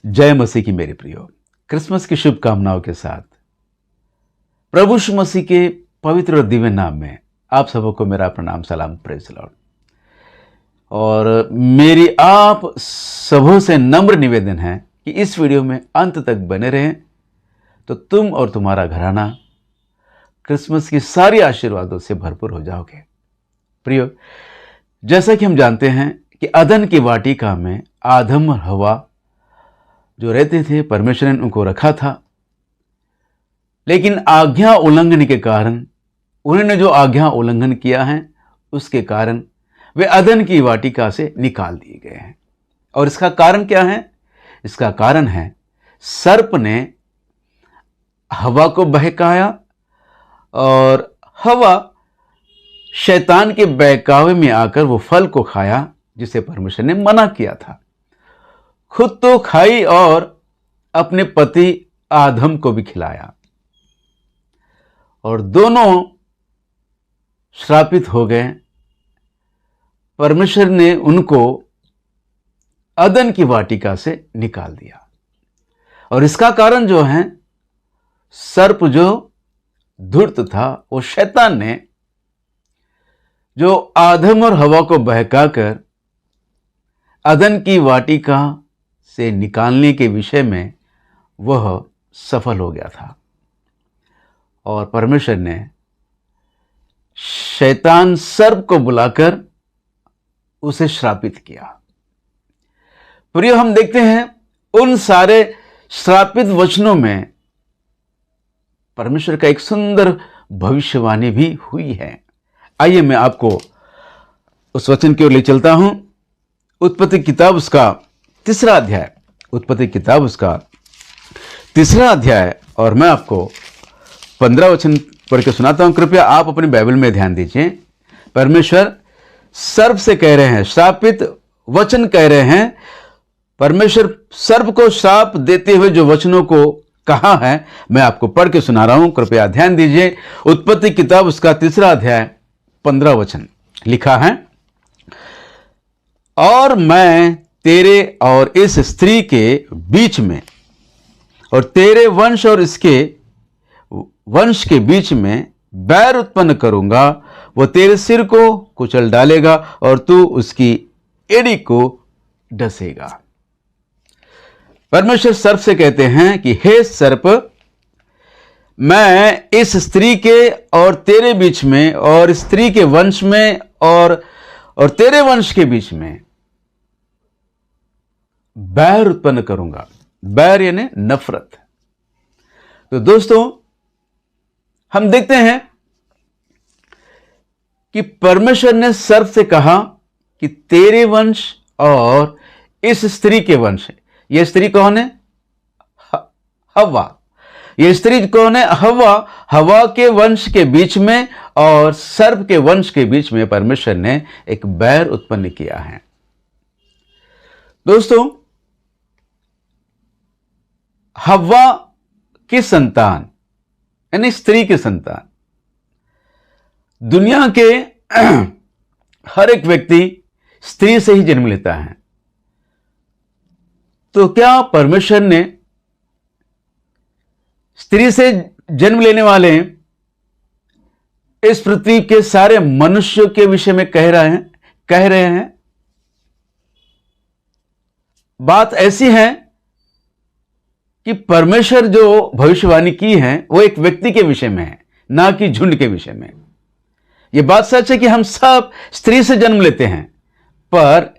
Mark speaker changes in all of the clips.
Speaker 1: जय मसीह की मेरे प्रियो, क्रिसमस की शुभकामनाओं के साथ प्रभु यीशु मसीह के पवित्र और दिव्य नाम में आप सबको मेरा प्रणाम, सलाम, प्रेज द लॉर्ड। और मेरी आप सबों से नम्र निवेदन है कि इस वीडियो में अंत तक बने रहें तो तुम और तुम्हारा घराना क्रिसमस की सारी आशीर्वादों से भरपूर हो जाओगे। प्रियो, जैसा कि हम जानते हैं कि अदन की वाटिका में आदम और हवा जो रहते थे, परमेश्वर ने उनको रखा था, लेकिन आज्ञा उल्लंघन के कारण, उन्होंने जो आज्ञा उल्लंघन किया है उसके कारण वे अदन की वाटिका से निकाल दिए गए हैं। और इसका कारण क्या है? इसका कारण है सर्प ने हवा को बहकाया और हवा शैतान के बहकावे में आकर वो फल को खाया जिसे परमेश्वर ने मना किया था। खुद तो खाई और अपने पति आदम को भी खिलाया और दोनों श्रापित हो गए। परमेश्वर ने उनको अदन की वाटिका से निकाल दिया और इसका कारण जो है, सर्प जो धूर्त था, वो शैतान ने जो आदम और हवा को बहकाकर अदन की वाटिका से निकालने के विषय में वह सफल हो गया था। और परमेश्वर ने शैतान सर्प को बुलाकर उसे श्रापित किया। प्रियो, हम देखते हैं उन सारे श्रापित वचनों में परमेश्वर का एक सुंदर भविष्यवाणी भी हुई है। आइए मैं आपको उस वचन की ओर ले चलता हूं। उत्पत्ति किताब उसका तीसरा अध्याय, उत्पत्ति किताब उसका तीसरा अध्याय, और मैं आपको 15 वचन पढ़ के सुनाता हूं। कृपया आप अपनी बाइबल में ध्यान दीजिए। परमेश्वर सर्प से कह रहे हैं, श्रापित वचन कह रहे हैं। परमेश्वर सर्प को श्राप देते हुए जो वचनों को कहा है, मैं आपको पढ़ के सुना रहा हूं। कृपया ध्यान दीजिए। उत्पत्ति किताब उसका तीसरा अध्याय 15 वचन लिखा है, और मैं तेरे और इस स्त्री के बीच में और तेरे वंश और इसके वंश के बीच में बैर उत्पन्न करूंगा। वो तेरे सिर को कुचल डालेगा और तू उसकी एड़ी को डसेगा। परमेश्वर सर्प से कहते हैं कि हे सर्प, मैं इस स्त्री के और तेरे बीच में और स्त्री के वंश में और तेरे वंश के बीच में बैर उत्पन्न करूंगा। बैर यानी नफरत। तो दोस्तों, हम देखते हैं कि परमेश्वर ने सर्प से कहा कि तेरे वंश और इस स्त्री के वंश, यह स्त्री कौन है? हवा। यह स्त्री कौन है? हवा। हवा के वंश के बीच में और सर्प के वंश के बीच में परमेश्वर ने एक बैर उत्पन्न किया है। दोस्तों, हव्वा की संतान यानी स्त्री की संतान, दुनिया के हर एक व्यक्ति स्त्री से ही जन्म लेता है। तो क्या परमेश्वर ने स्त्री से जन्म लेने वाले इस पृथ्वी के सारे मनुष्यों के विषय में कह रहे हैं? बात ऐसी है कि परमेश्वर जो भविष्यवाणी की है वो एक व्यक्ति के विषय में है, ना कि झुंड के विषय में। यह बात सच है कि हम सब स्त्री से जन्म लेते हैं, पर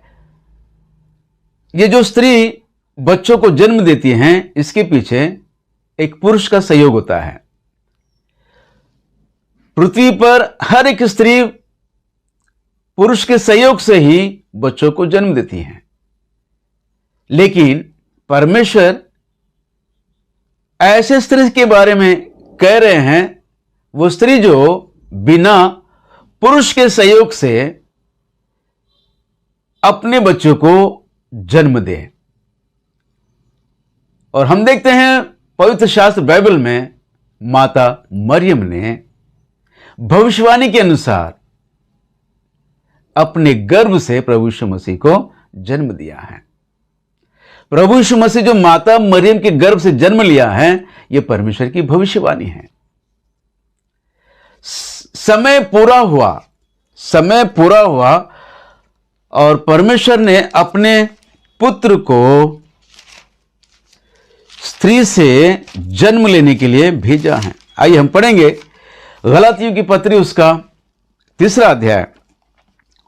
Speaker 1: यह जो स्त्री बच्चों को जन्म देती हैं, इसके पीछे एक पुरुष का सहयोग होता है। पृथ्वी पर हर एक स्त्री पुरुष के सहयोग से ही बच्चों को जन्म देती है, लेकिन परमेश्वर ऐसे स्त्री के बारे में कह रहे हैं, वो स्त्री जो बिना पुरुष के सहयोग से अपने बच्चों को जन्म दे। और हम देखते हैं पवित्र शास्त्र बाइबल में माता मरियम ने भविष्यवाणी के अनुसार अपने गर्भ से प्रभु यीशु मसीह को जन्म दिया है। प्रभु यीशु मसीह जो माता मरियम के गर्भ से जन्म लिया है, यह परमेश्वर की भविष्यवाणी है। समय पूरा हुआ और परमेश्वर ने अपने पुत्र को स्त्री से जन्म लेने के लिए भेजा है। आइए हम पढ़ेंगे गलातियों की पत्री उसका 3 अध्याय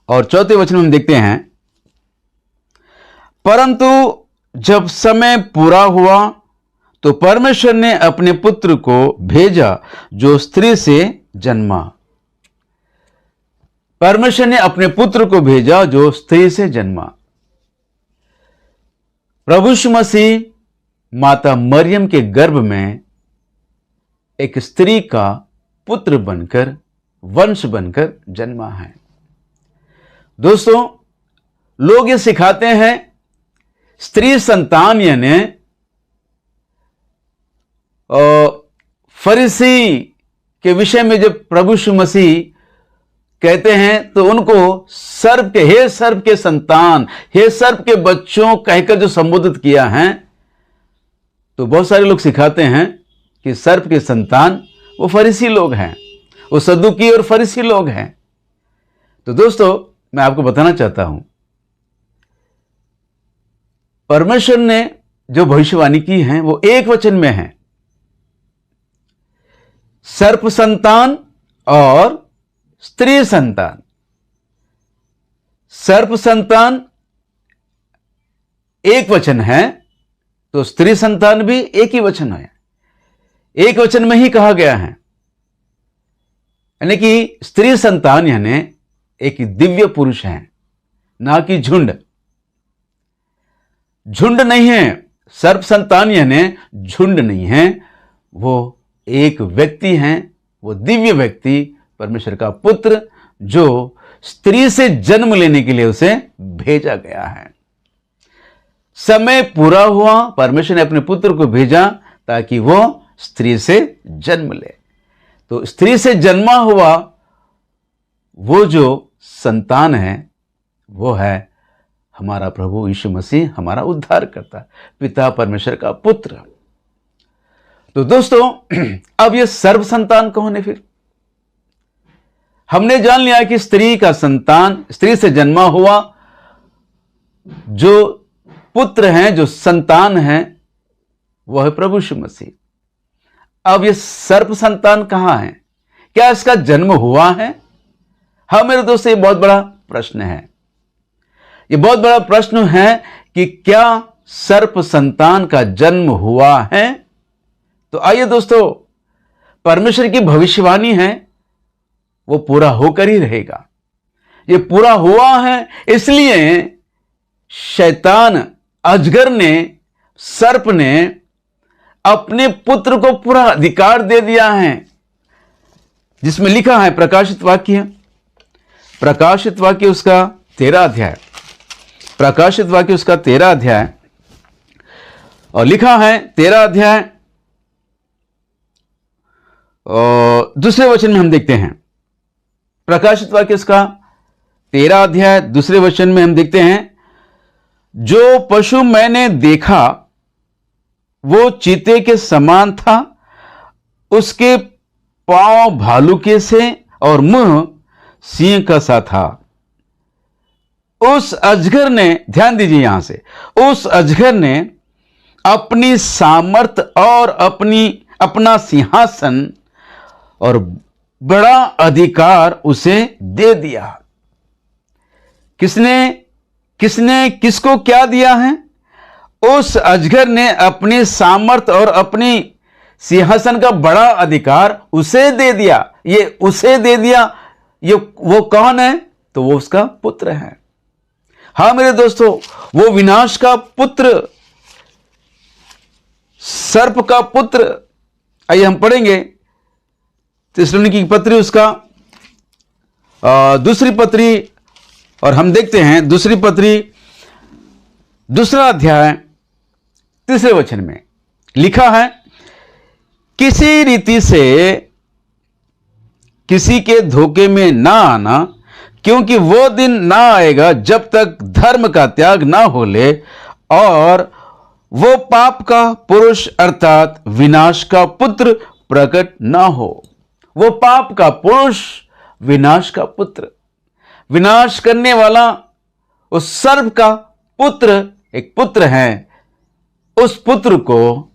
Speaker 1: और 4 वचन में हम देखते हैं, परंतु जब समय पूरा हुआ तो परमेश्वर ने अपने पुत्र को भेजा जो स्त्री से जन्मा। परमेश्वर ने अपने पुत्र को भेजा जो स्त्री से जन्मा। प्रभु यीशु मसीह माता मरियम के गर्भ में एक स्त्री का पुत्र बनकर, वंश बनकर जन्मा है। दोस्तों, लोग ये सिखाते हैं स्त्री संतान यानी फरीसी के विषय में जब प्रभु यीशु मसीह कहते हैं तो उनको हे सर्प के संतान, हे सर्प के बच्चों कहकर जो संबोधित किया है, तो बहुत सारे लोग सिखाते हैं कि सर्प के संतान वो फरीसी लोग हैं, वो सदुकी और फरीसी लोग हैं। तो दोस्तों, मैं आपको बताना चाहता हूं, परमेश्वर ने जो भविष्यवाणी की है वो एक वचन में है, सर्प संतान और स्त्री संतान। सर्प संतान एक वचन है तो स्त्री संतान भी एक ही वचन है, एक वचन में ही कहा गया है। यानी कि स्त्री संतान यानी एक दिव्य पुरुष है, ना कि झुंड। झुंड नहीं है, सर्प संतान यानी झुंड नहीं है, वो एक व्यक्ति है, वो दिव्य व्यक्ति, परमेश्वर का पुत्र जो स्त्री से जन्म लेने के लिए उसे भेजा गया है। समय पूरा हुआ, परमेश्वर ने अपने पुत्र को भेजा ताकि वो स्त्री से जन्म ले। तो स्त्री से जन्मा हुआ वो जो संतान है वो है हमारा प्रभु यीशु मसीह, हमारा उद्धार करता, पिता परमेश्वर का पुत्र। तो दोस्तों, अब ये सर्व संतान कौन है? फिर हमने जान लिया कि स्त्री का संतान, स्त्री से जन्मा हुआ जो पुत्र हैं, जो संतान है, वह है प्रभु यीशु मसीह। अब ये सर्प संतान कहां है? क्या इसका जन्म हुआ है? हाँ मेरे दोस्त, ये बहुत बड़ा प्रश्न है। ये बहुत बड़ा प्रश्न है कि क्या सर्प संतान का जन्म हुआ है? तो आइए दोस्तों, परमेश्वर की भविष्यवाणी है वो पूरा होकर ही रहेगा। ये पूरा हुआ है, इसलिए शैतान, अजगर ने, सर्प ने अपने पुत्र को पूरा अधिकार दे दिया है, जिसमें लिखा है प्रकाशित वाक्य उसका 13 अध्याय, प्रकाशित वाक्य उसका 13 अध्याय, और लिखा है 13 अध्याय और दूसरे वचन में हम देखते हैं, प्रकाशित वाक्य उसका 13 अध्याय दूसरे वचन में हम देखते हैं, जो पशु मैंने देखा वो चीते के समान था, उसके पांव भालू के से और मुंह सिंह का सा था। उस अजगर ने, ध्यान दीजिए यहां से, उस अजगर ने अपनी सामर्थ और अपना सिंहासन और बड़ा अधिकार उसे दे दिया। किसको क्या दिया है? उस अजगर ने अपनी सामर्थ और अपनी सिंहासन का बड़ा अधिकार उसे दे दिया। ये उसे दे दिया, ये वो कौन है? तो वो उसका पुत्र है। हाँ मेरे दोस्तों, वो विनाश का पुत्र, सर्प का पुत्र। आइए हम पढ़ेंगे थिस्सलुनीकी की पत्री उसका दूसरी पत्री, और हम देखते हैं दूसरी पत्री 2 अध्याय 3 वचन में लिखा है, किसी रीति से किसी के धोखे में ना आना, क्योंकि वो दिन ना आएगा जब तक धर्म का त्याग ना हो ले और वो पाप का पुरुष अर्थात विनाश का पुत्र प्रकट ना हो। वो पाप का पुरुष, विनाश का पुत्र, विनाश करने वाला उस सर्प का पुत्र, एक पुत्र है। उस पुत्र को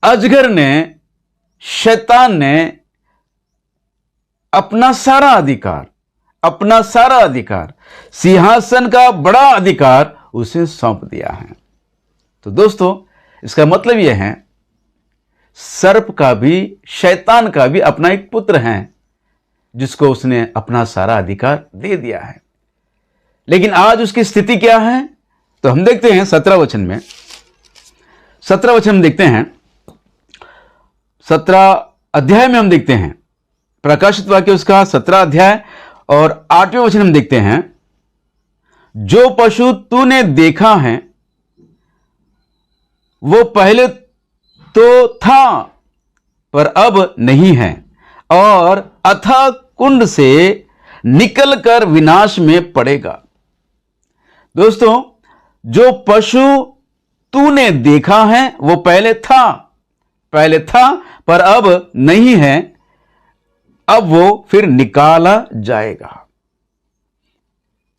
Speaker 1: अजगर ने, शैतान ने अपना सारा अधिकार, सिंहासन का बड़ा अधिकार उसे सौंप दिया है। तो दोस्तों, इसका मतलब यह है, सर्प का भी, शैतान का भी अपना एक पुत्र है जिसको उसने अपना सारा अधिकार दे दिया है। लेकिन आज उसकी स्थिति क्या है? तो हम देखते हैं 17 वचन में, 17 वचन देखते हैं, 17 अध्याय में हम देखते हैं, प्रकाशित वाक्य उसका 17 अध्याय और 8वें वचन हम देखते हैं, जो पशु तूने देखा है वो पहले तो था पर अब नहीं है, और अथाह कुंड से निकलकर विनाश में पड़ेगा। दोस्तों, जो पशु तूने देखा है वो पहले था पर अब नहीं है, अब वो फिर निकाला जाएगा।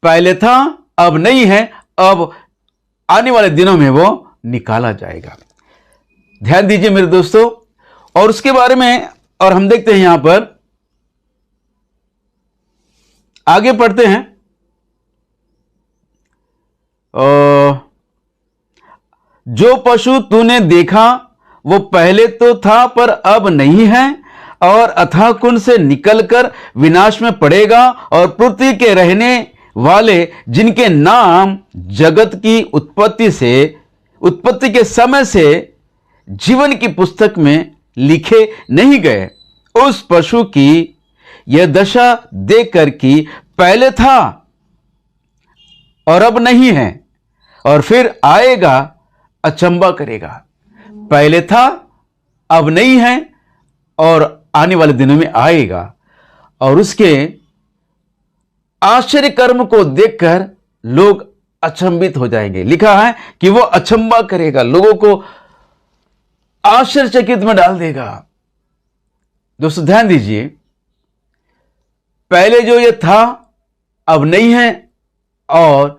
Speaker 1: पहले था, अब नहीं है, अब आने वाले दिनों में वो निकाला जाएगा। ध्यान दीजिए मेरे दोस्तों, और उसके बारे में और हम देखते हैं, यहां पर आगे पढ़ते हैं। जो पशु तूने देखा वो पहले तो था पर अब नहीं है, और अथाह कुंड से निकलकर विनाश में पड़ेगा, और पृथ्वी के रहने वाले जिनके नाम जगत की उत्पत्ति के समय से जीवन की पुस्तक में लिखे नहीं गए, उस पशु की यह दशा देखकर कि पहले था और अब नहीं है और फिर आएगा, अचंभा करेगा। पहले था, अब नहीं है और आने वाले दिनों में आएगा, और उसके आश्चर्य कर्म को देखकर लोग अचंभित हो जाएंगे। लिखा है कि वो अचंभा करेगा, लोगों को आश्चर्यचकित में डाल देगा। दोस्तों ध्यान दीजिए, पहले जो ये था अब नहीं है, और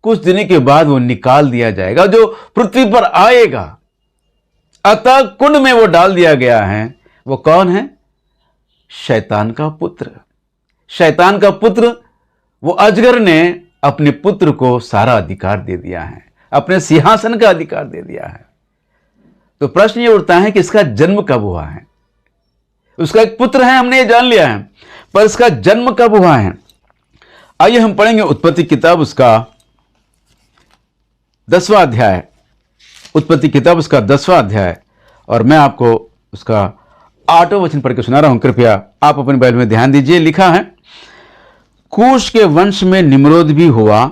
Speaker 1: कुछ दिनों के बाद वो निकाल दिया जाएगा, जो पृथ्वी पर आएगा। अतः कुंड में वो डाल दिया गया है। वो कौन है? शैतान का पुत्र। शैतान का पुत्र, वो अजगर ने अपने पुत्र को सारा अधिकार दे दिया है, अपने सिंहासन का अधिकार दे दिया है। तो प्रश्न ये उठता है कि इसका जन्म कब हुआ है? उसका एक पुत्र है, हमने ये जान लिया है, पर इसका जन्म कब हुआ है? आइए हम पढ़ेंगे उत्पत्ति किताब उसका 10वां अध्याय, उत्पत्ति किताब उसका 10वां अध्याय, और मैं आपको उसका 8वां वचन पढ़ के सुना रहा हूं। कृपया आप अपने बाइबल में ध्यान दीजिए। लिखा है, कूश के वंश में निम्रोद भी हुआ,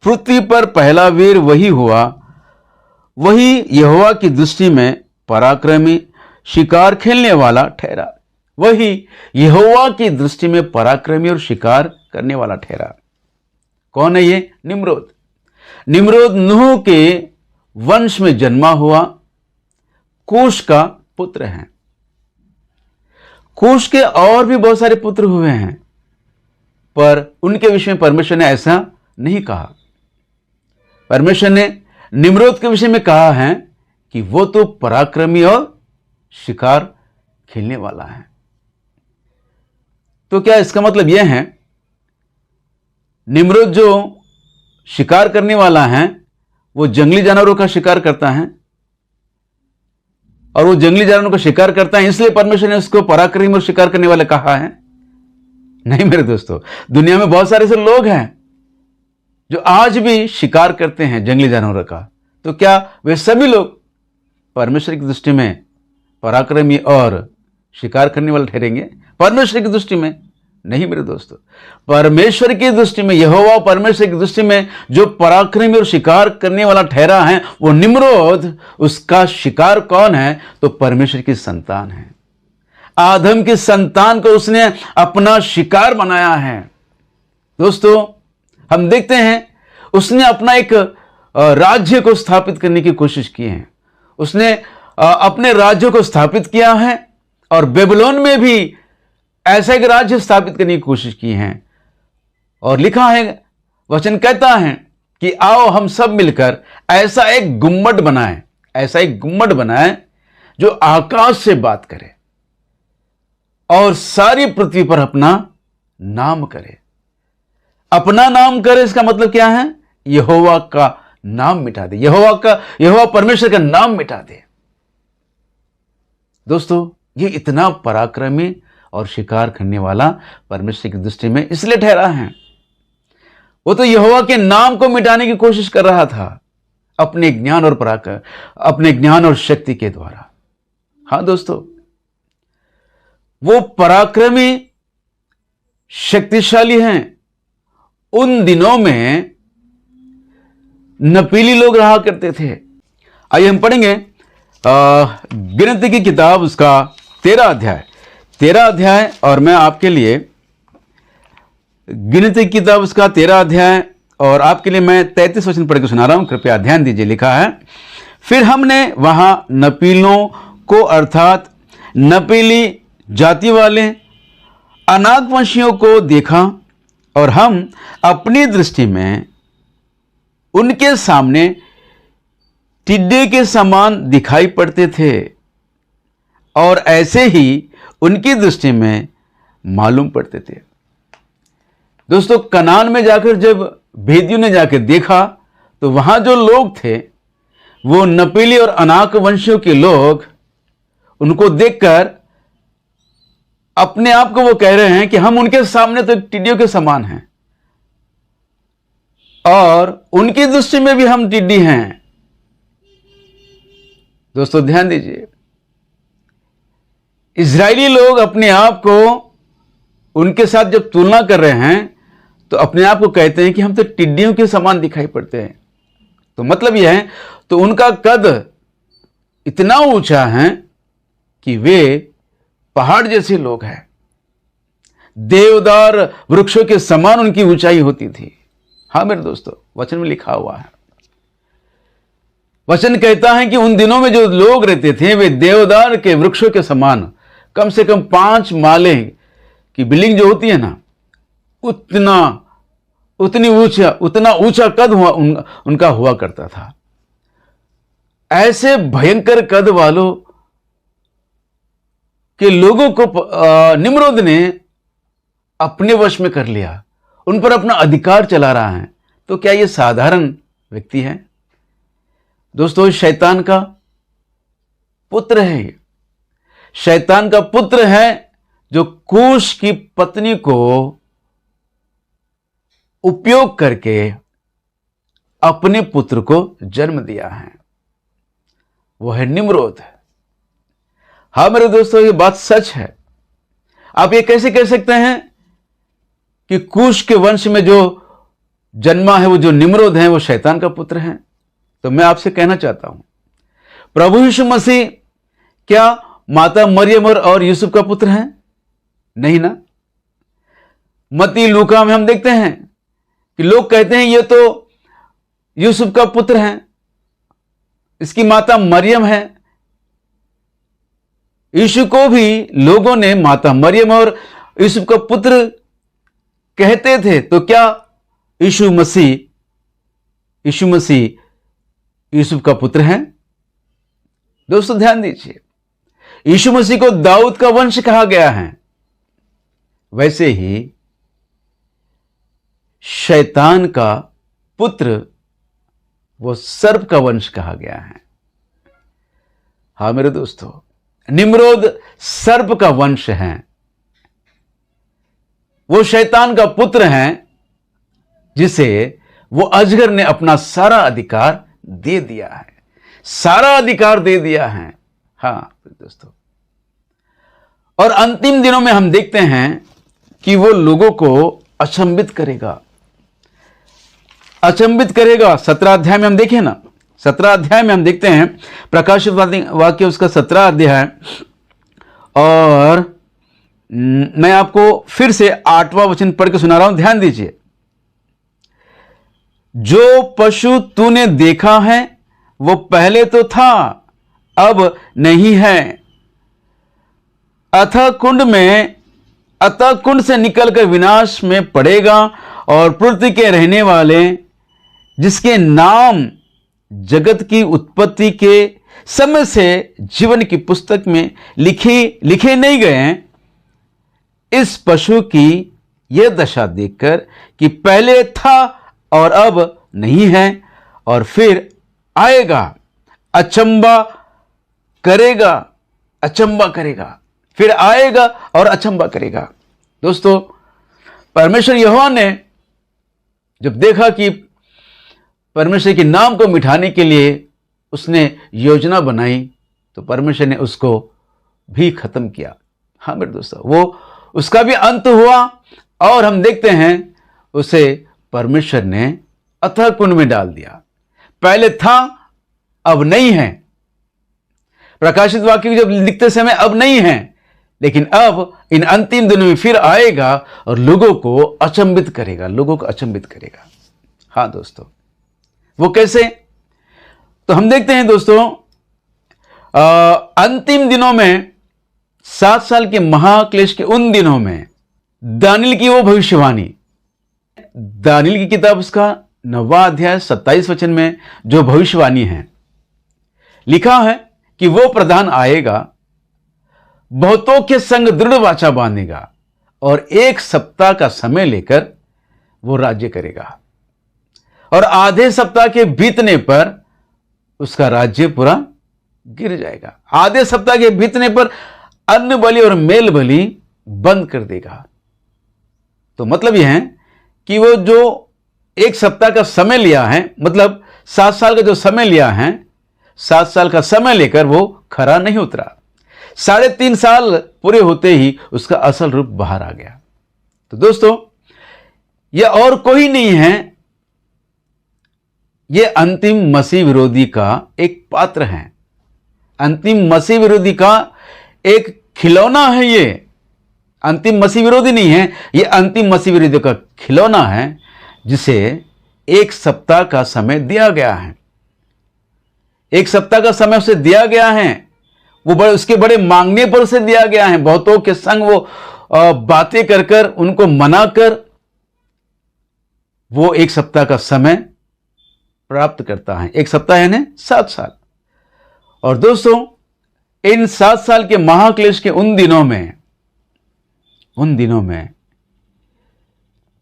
Speaker 1: पृथ्वी पर पहला वीर वही हुआ, वही यहोवा की दृष्टि में पराक्रमी, शिकार खेलने वाला ठहरा। वही यहोवा की दृष्टि में पराक्रमी और शिकार करने वाला ठहरा। कौन है ये? निम्रोद। निम्रोद नूह के वंश में जन्मा हुआ कूश का पुत्र है। कूश के और भी बहुत सारे पुत्र हुए हैं, पर उनके विषय में परमेश्वर ने ऐसा नहीं कहा। परमेश्वर ने निम्रोद के विषय में कहा है कि वो तो पराक्रमी और शिकार खेलने वाला है। तो क्या इसका मतलब यह है, निम्रोद जो शिकार करने वाला है वो जंगली जानवरों का शिकार करता है, और वो जंगली जानवरों का शिकार करता है इसलिए परमेश्वर ने उसको पराक्रमी और शिकार करने वाला कहा है? नहीं मेरे दोस्तों, दुनिया में बहुत सारे ऐसे लोग हैं जो आज भी शिकार करते हैं जंगली जानवरों का। तो क्या वे सभी लोग परमेश्वर की दृष्टि में पराक्रमी और शिकार करने वाले ठहरेंगे? परमेश्वर की दृष्टि में नहीं मेरे दोस्तों। परमेश्वर की दृष्टि में, यहोवा परमेश्वर की दृष्टि में जो पराक्रमी और शिकार करने वाला ठहरा है वो निम्रोद। उसका शिकार कौन है? तो परमेश्वर की संतान है। आदम की संतान को उसने अपना शिकार बनाया है। दोस्तों हम देखते हैं उसने अपना एक राज्य को स्थापित करने की कोशिश की है। उसने अपने राज्यों को स्थापित किया है और बेबीलोन में भी ऐसा एक राज्य स्थापित करने की कोशिश की है। और लिखा है, वचन कहता है कि आओ हम सब मिलकर ऐसा एक गुम्मट बनाएं, ऐसा एक गुम्मट बनाएं जो आकाश से बात करे और सारी पृथ्वी पर अपना नाम करे। अपना नाम करे, इसका मतलब क्या है? यहोवा का नाम मिटा दे, यहोवा परमेश्वर का नाम मिटा दे। दोस्तों, ये इतना पराक्रमी और शिकार करने वाला परमेश्वर की दृष्टि में इसलिए ठहरा है, वो तो यहोवा के नाम को मिटाने की कोशिश कर रहा था अपने ज्ञान और पराक्रम, अपने ज्ञान और शक्ति के द्वारा। हाँ दोस्तों, वो पराक्रमी शक्तिशाली हैं। उन दिनों में नपीली लोग रहा करते थे। आइए हम पढ़ेंगे गिनती की किताब, उसका 13 अध्याय, और मैं आपके लिए गिनती की किताब उसका 13 अध्याय और आपके लिए मैं 33 वचन पढ़ के सुना रहा हूं, कृपया ध्यान दीजिए। लिखा है, फिर हमने वहां नपीलों को अर्थात नपीली जाति वाले अनाकवंशियों को देखा और हम अपनी दृष्टि में उनके सामने टिड्डे के समान दिखाई पड़ते थे और ऐसे ही उनकी दृष्टि में मालूम पड़ते थे। दोस्तों, कनान में जाकर जब भेदियों ने जाकर देखा तो वहां जो लोग थे वो नपीली और अनाक वंशियों के लोग, उनको देखकर अपने आप को वो कह रहे हैं कि हम उनके सामने तो टिड्डियों के समान हैं और उनकी दृष्टि में भी हम टिड्डी हैं। दोस्तों ध्यान दीजिए, इजरायली लोग अपने आप को उनके साथ जब तुलना कर रहे हैं तो अपने आप को कहते हैं कि हम तो टिड्डियों के समान दिखाई पड़ते हैं। तो मतलब यह है, तो उनका कद इतना ऊंचा है कि वे पहाड़ जैसे लोग हैं। देवदार वृक्षों के समान उनकी ऊंचाई होती थी। हाँ मेरे दोस्तों, वचन में लिखा हुआ है। वचन कहता है कि उन दिनों में जो लोग रहते थे वे देवदार के वृक्षों के समान, कम से कम 5 माले की बिल्डिंग जो होती है ना, उतना ऊंचा कद उनका हुआ करता था। ऐसे भयंकर कद वालों के लोगों को निम्रोद ने अपने वश में कर लिया, उन पर अपना अधिकार चला रहा है। तो क्या यह साधारण व्यक्ति है? दोस्तों, शैतान का पुत्र है। ये शैतान का पुत्र है जो कूश की पत्नी को उपयोग करके अपने पुत्र को जन्म दिया है। वो है निम्रोद। हाँ मेरे दोस्तों, ये बात सच है। आप ये कैसे कह सकते हैं कि कूश के वंश में जो जन्मा है, वो जो निम्रोद है, वो शैतान का पुत्र है? तो मैं आपसे कहना चाहता हूं, प्रभु यीशु मसीह क्या माता मरियम और यूसुफ का पुत्र है? नहीं ना। मत्ती लूका में हम देखते हैं कि लोग कहते हैं ये तो यूसुफ का पुत्र है, इसकी माता मरियम है। यीशु को भी लोगों ने माता मरियम और यूसुफ का पुत्र कहते थे। तो क्या यीशु मसीह यूसुफ का पुत्र हैं? दोस्तों ध्यान दीजिए, यीशु मसीह को दाऊद का वंश कहा गया है, वैसे ही शैतान का पुत्र वो सर्प का वंश कहा गया है। हाँ मेरे दोस्तों, निम्रोद सर्प का वंश है। वो शैतान का पुत्र है जिसे वो अजगर ने अपना सारा अधिकार दे दिया है, सारा अधिकार दे दिया है। हाँ दोस्तों, और अंतिम दिनों में हम देखते हैं कि वो लोगों को अचंभित करेगा। 17 अध्याय में हम देखें ना, 17 अध्याय में हम देखते हैं, प्रकाशित वाक्य उसका 17 अध्याय, और मैं आपको फिर से 8वां वचन पढ़ के सुना रहा हूं, ध्यान दीजिए। जो पशु तूने देखा है वो पहले तो था, अब नहीं है। अतः कुंड से निकलकर विनाश में पड़ेगा, और पृथ्वी के रहने वाले जिसके नाम जगत की उत्पत्ति के समय से जीवन की पुस्तक में लिखे नहीं गए हैं, इस पशु की यह दशा देखकर कि पहले था और अब नहीं है और फिर आएगा, अचंबा करेगा, फिर आएगा और अचंबा करेगा। दोस्तों, परमेश्वर यहोवा ने जब देखा कि परमेश्वर के नाम को मिटाने के लिए उसने योजना बनाई, तो परमेश्वर ने उसको भी खत्म किया। हाँ मेरे दोस्तों, वो उसका भी अंत हुआ, और हम देखते हैं उसे परमेश्वर ने अथाह कुंड में डाल दिया। पहले था, अब नहीं है। प्रकाशित वाक्य जब लिखते समय अब नहीं है, लेकिन अब इन अंतिम दिनों में फिर आएगा और लोगों को अचंभित करेगा। हाँ दोस्तों, वो कैसे? तो हम देखते हैं दोस्तों, अंतिम दिनों में 7 साल के महाक्लेश के उन दिनों में दानियल की वो भविष्यवाणी, दानियल की किताब उसका 9वां अध्याय 27 वचन में जो भविष्यवाणी है, लिखा है कि वो प्रधान आएगा, बहुतों के संग दृढ़ वाचा बांधेगा और 1 सप्ताह का समय लेकर वो राज्य करेगा, और आधे सप्ताह के बीतने पर उसका राज्य पूरा गिर जाएगा। आधे सप्ताह के बीतने पर अन्न बलि और मेल बलि बंद कर देगा। तो मतलब यह है कि वो जो 1 सप्ताह का समय लिया है, मतलब 7 साल का जो समय लिया है, 7 साल का समय लेकर वो खरा नहीं उतरा। 3.5 साल पूरे होते ही उसका असल रूप बाहर आ गया। तो दोस्तों, यह और कोई नहीं है, यह अंतिम मसीह विरोधी का एक पात्र है, अंतिम मसीह विरोधी का एक खिलौना है। ये अंतिम मसीह विरोधी नहीं है, यह अंतिम मसीह विरोधी का खिलौना है, जिसे 1 सप्ताह का समय दिया गया है। 1 सप्ताह का समय उसे दिया गया है, वो उसके बड़े मांगने पर उसे दिया गया है। बहुतों के संग वो बातें कर कर उनको मनाकर वो 1 सप्ताह का समय प्राप्त करता है। 1 सप्ताह है ना 7 साल। और दोस्तों, इन 7 साल के महाक्लेश के उन दिनों में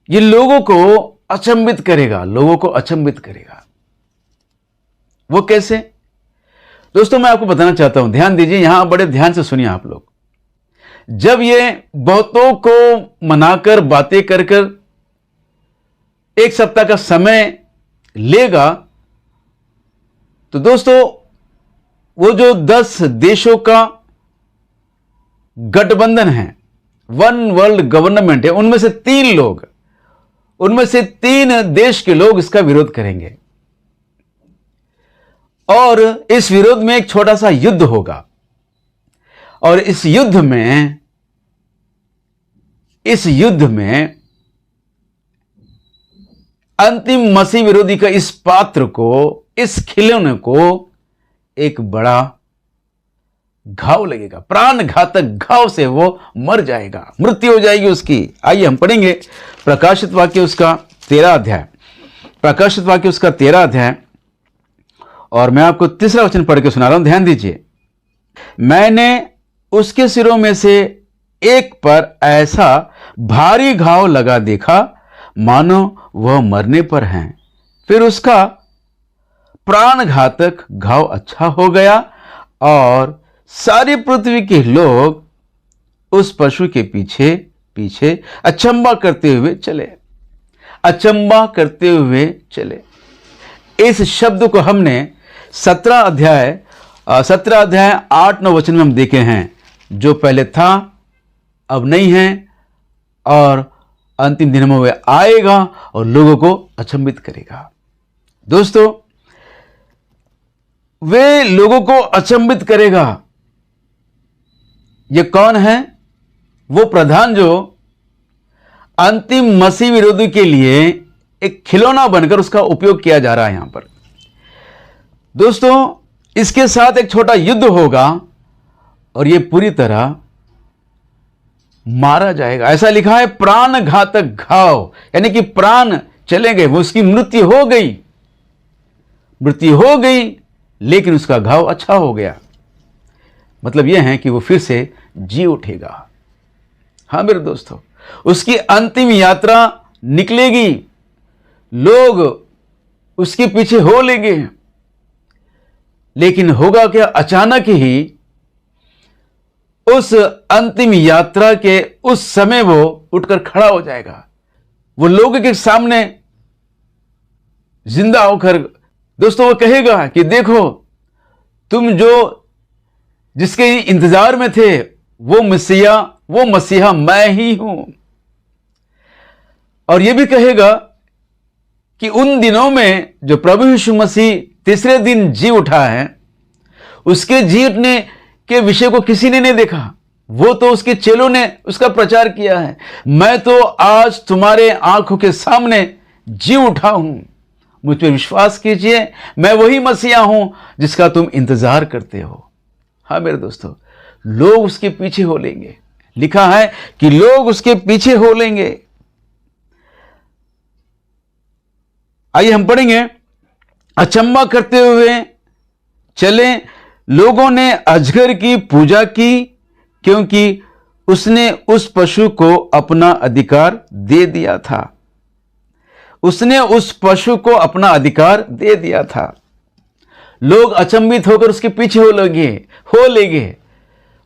Speaker 1: ये लोगों को अचंभित करेगा, वो कैसे? दोस्तों, मैं आपको बताना चाहता हूं, ध्यान दीजिए, यहां बड़े ध्यान से सुनिए आप लोग। जब ये बहुतों को मनाकर बातें कर 1 सप्ताह का समय लेगा, तो दोस्तों वो जो 10 देशों का गठबंधन है, वन वर्ल्ड गवर्नमेंट है, उनमें से 3 देश के लोग इसका विरोध करेंगे, और इस विरोध में एक छोटा सा युद्ध होगा। और इस युद्ध में अंतिम मसीह विरोधी का इस पात्र को, इस खिलौने को एक बड़ा घाव लगेगा, प्राण घातक घाव से वो मर जाएगा, मृत्यु हो जाएगी उसकी। आइए हम पढ़ेंगे प्रकाशित वाक्य उसका 13 अध्याय, और मैं आपको 3रा वचन पढ़ के सुना रहा हूं, ध्यान दीजिए। मैंने उसके सिरों में से एक पर ऐसा भारी घाव लगा देखा, मानो वह मरने पर हैं। फिर उसका प्राण घातक घाव अच्छा हो गया, और सारी पृथ्वी के लोग उस पशु के पीछे पीछे अचंबा करते हुए चले। इस शब्द को हमने 17 अध्याय 8-9 वचन में हम देखे हैं, जो पहले था अब नहीं है, और अंतिम दिनों में वह आएगा और लोगों को अचंभित करेगा। दोस्तों, वे लोगों को अचंभित करेगा। ये कौन है? वो प्रधान जो अंतिम मसीह विरोधी के लिए एक खिलौना बनकर उसका उपयोग किया जा रहा है यहां पर। दोस्तों, इसके साथ एक छोटा युद्ध होगा और यह पूरी तरह मारा जाएगा। ऐसा लिखा है, प्राण घातक घाव, यानी कि प्राण चले गए, वो उसकी मृत्यु हो गई, लेकिन उसका घाव अच्छा हो गया। मतलब यह है कि वो फिर से जी उठेगा। हाँ मेरे दोस्तों, उसकी अंतिम यात्रा निकलेगी, लोग उसके पीछे हो लेंगे, लेकिन होगा क्या, अचानक ही उस अंतिम यात्रा के उस समय वो उठकर खड़ा हो जाएगा। वो लोगों के सामने जिंदा होकर दोस्तों वो कहेगा कि देखो, तुम जिसके इंतजार में थे, वो मसीहा मैं ही हूं। और यह भी कहेगा कि उन दिनों में जो प्रभु यीशु मसीह तीसरे दिन जी उठा है, उसके जी उठने के विषय को किसी ने नहीं देखा, वो तो उसके चेलों ने उसका प्रचार किया है। मैं तो आज तुम्हारे आंखों के सामने जी उठा हूं, मुझ पर विश्वास कीजिए, मैं वही मसीहा हूं जिसका तुम इंतजार करते हो। हाँ मेरे दोस्तों, लोग उसके पीछे हो लेंगे। लिखा है कि लोग उसके पीछे हो लेंगे। आइए हम पढ़ेंगे, अचंबा करते हुए चले, लोगों ने अजगर की पूजा की, क्योंकि उसने उस पशु को अपना अधिकार दे दिया था। उसने उस पशु को अपना अधिकार दे दिया था। लोग अचंभित होकर उसके पीछे हो लेंगे।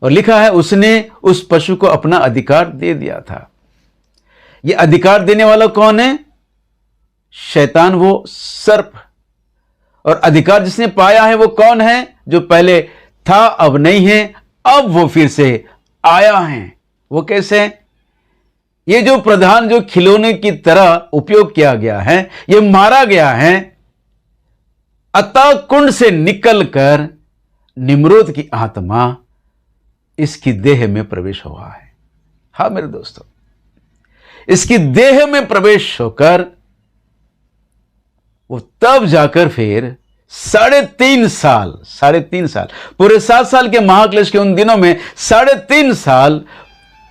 Speaker 1: और लिखा है, उसने उस पशु को अपना अधिकार दे दिया था। यह अधिकार देने वाला कौन है? शैतान, वो सर्प। और अधिकार जिसने पाया है वो कौन है? जो पहले था अब नहीं है, अब वो फिर से आया है। वो कैसे? ये जो प्रधान जो खिलौने की तरह उपयोग किया गया है, ये मारा गया है, अतः कुंड से निकलकर निम्रोद की आत्मा इसकी देह में प्रवेश हुआ है। हाँ मेरे दोस्तों, इसकी देह में प्रवेश होकर वो तब जाकर फिर 3.5 साल पूरे 7 साल के महाक्लेश के उन दिनों में 3.5 साल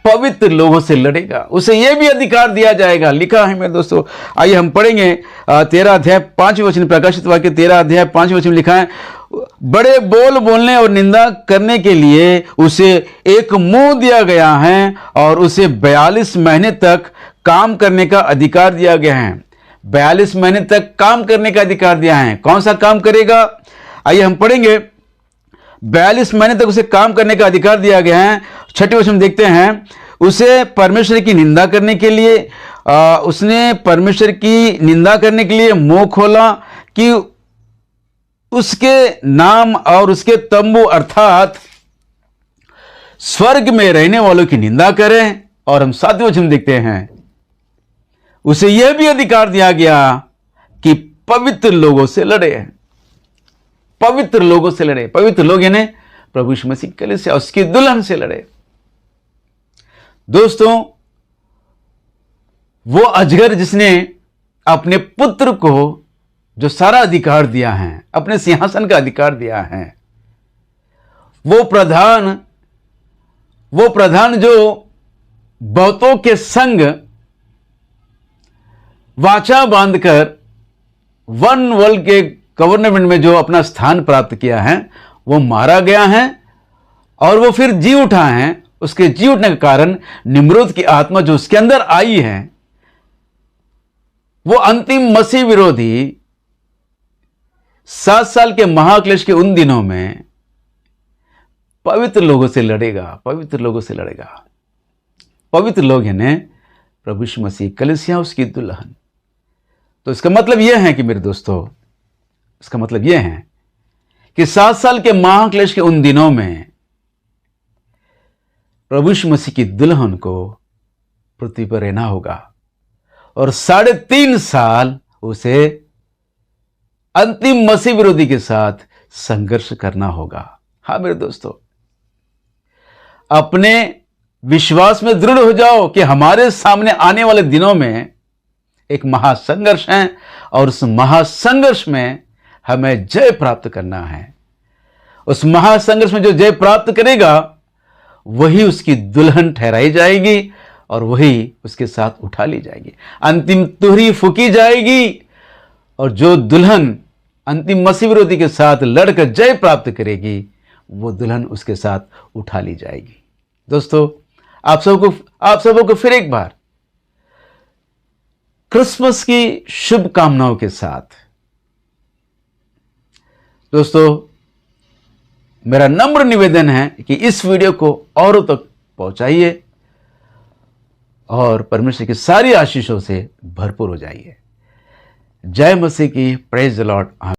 Speaker 1: पवित्र लोगों से लड़ेगा। उसे यह भी अधिकार दिया जाएगा। लिखा है मेरे दोस्तों, आइए हम पढ़ेंगे 13 अध्याय 5वें वचन, प्रकाशित वाक्य 13 अध्याय 5वें वचन लिखा है, बड़े बोल बोलने और निंदा करने के लिए उसे एक मुंह दिया गया है और उसे 42 महीने तक काम करने का अधिकार दिया गया है। 42 महीने तक काम करने का अधिकार दिया है। कौन सा काम करेगा? आइए हम पढ़ेंगे, 42 महीने तक उसे काम करने का अधिकार दिया गया है। 6वें वचन देखते हैं, उसे परमेश्वर की निंदा करने के लिए उसने परमेश्वर की निंदा करने के लिए मुंह खोला कि उसके नाम और उसके तंबू अर्थात स्वर्ग में रहने वालों की निंदा करें। और हम 7वें वचन देखते हैं, उसे यह भी अधिकार दिया गया कि पवित्र लोगों से लड़े। पवित्र लोग यानी प्रभु यीशु मसीह की कलीसिया, उसकी दुल्हन से लड़े। दोस्तों, वो अजगर जिसने अपने पुत्र को जो सारा अधिकार दिया है, अपने सिंहासन का अधिकार दिया है, वो प्रधान जो बहुतों के संग वाचा बांधकर वन वर्ल्ड के गवर्नमेंट में जो अपना स्थान प्राप्त किया है, वो मारा गया है और वो फिर जी उठा है। उसके जी उठने के कारण निम्रोद की आत्मा जो उसके अंदर आई है, वो अंतिम मसीह विरोधी 7 साल के महाक्लेश के उन दिनों में पवित्र लोगों से लड़ेगा। पवित्र लोग यानी प्रभु यीशु मसीह, कलीसिया उसकी दुल्हन। तो इसका मतलब यह है कि मेरे दोस्तों, इसका मतलब यह है कि 7 साल के महाक्लेश के उन दिनों में प्रभु यीशु मसीह की दुल्हन को पृथ्वी पर रहना होगा और 3.5 साल उसे अंतिम मसीह विरोधी के साथ संघर्ष करना होगा। हाँ मेरे दोस्तों, अपने विश्वास में दृढ़ हो जाओ कि हमारे सामने आने वाले दिनों में एक महासंघर्ष है और उस महासंघर्ष में हमें जय प्राप्त करना है। उस महासंघर्ष में जो जय प्राप्त करेगा वही उसकी दुल्हन ठहराई जाएगी और वही उसके साथ उठा ली जाएगी। अंतिम तुहरी फूकी जाएगी और जो दुल्हन अंतिम मसीह विरोधी के साथ लड़कर जय प्राप्त करेगी वो दुल्हन उसके साथ उठा ली जाएगी। दोस्तों, आप सबको फिर एक बार क्रिसमस की शुभकामनाओं के साथ दोस्तों, मेरा नम्र निवेदन है कि इस वीडियो को औरों तक पहुंचाइए और परमेश्वर की सारी आशीषों से भरपूर हो जाइए। जय मसीह की। Praise the Lord.